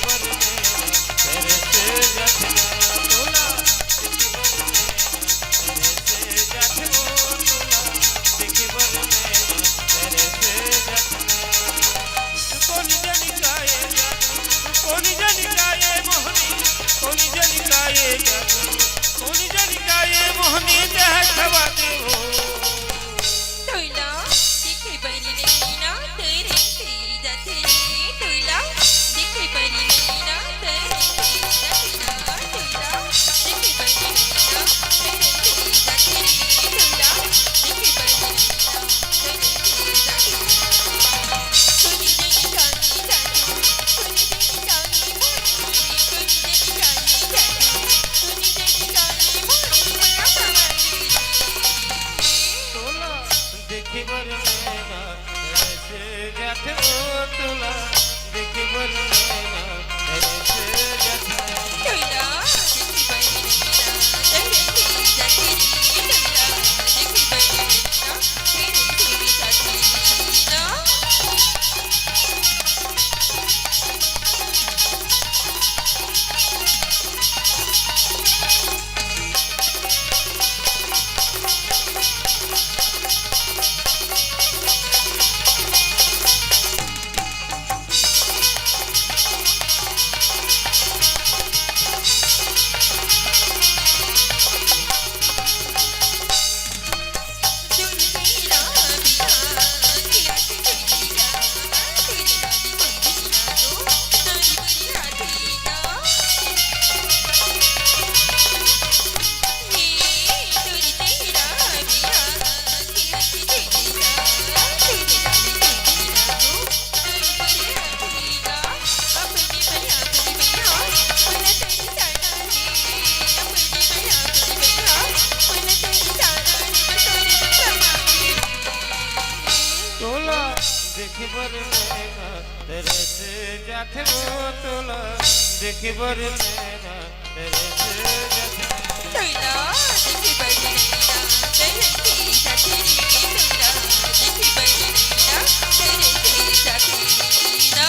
बर मेरा तेरे से जठना तोला देखी बर मेरा तेरे से जठो तोला देखी बर मेरा तेरे से जठना कौन जनिकाए जादू कौन जनिकाए मोहनी कौन जनिकाए जादू कौन जनिकाए मोहनी देह खवा देवो तोला देखे बरी नैना तेरे से जठना तोला देखे बरी नैना तेरे से जठना तोला देखे बरी नैना तेरे से जठना तोला देखे बरी नैना तेरे से जठना कोनी जनिकाए जादू कोनी जनिकाए मोहनी कोनी जनिकाए जादू कोनी जनिकाए मोहनी माया सवारी तोला देखी बर मेरा तेरे से जठो तोला देखी बर मेरा तेरे से जठना तोला देखे बरी नैना तेरे से जठना तोला देखे बरी नैना तेरे से जठना तोला देखी बर मेरा तेरे से जठो तोला देखी बर मेरा तेरे से जठना तोला देखे बरी नैना तेरे से जठना तोला देखे बरी नैना तेरे से जठना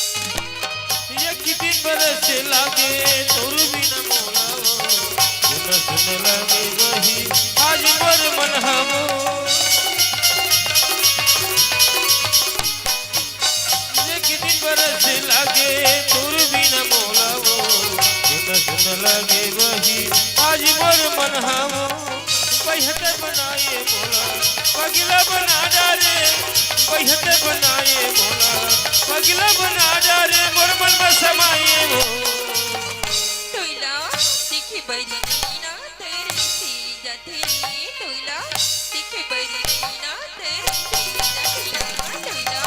ये कितनी बरस लागे तोर बिना मोलाओ सुन सुन लगे वही आज मोर मन हमो ये कितनी बरस लागे तोर बिना मोलाओ सुन सुन लगे वही आज मोर मन हमो बहते बनाए मोला पगला बना डाले बहते बनाए मोला पगला बना डाले मोर मन में समाये वो तोला देखे बरी नैना तेरे से जठना तोला देखे बरी नैना तेरे से जठना तोला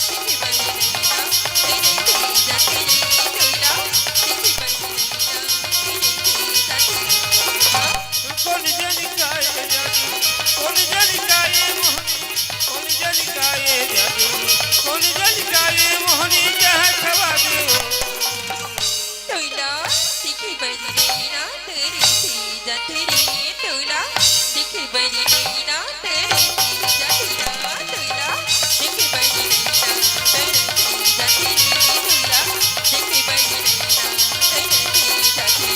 देखे बरी नैना तेरे से जठना तोला देखे बरी नैना तेरे से जठना कौन जनिकाए जादू कौन जनिकाए मोहनी कौन जनिकाए जादू कौन जनिकाए मोहनी जहाँ खवा देवो तोला देखे बरी नैना तेरे से जठना तोला देखे बरी नैना तेरे से जठना तोला देखे बरी नैना तेरे से जठना तोला देखे बरी नैना तेरे से जठना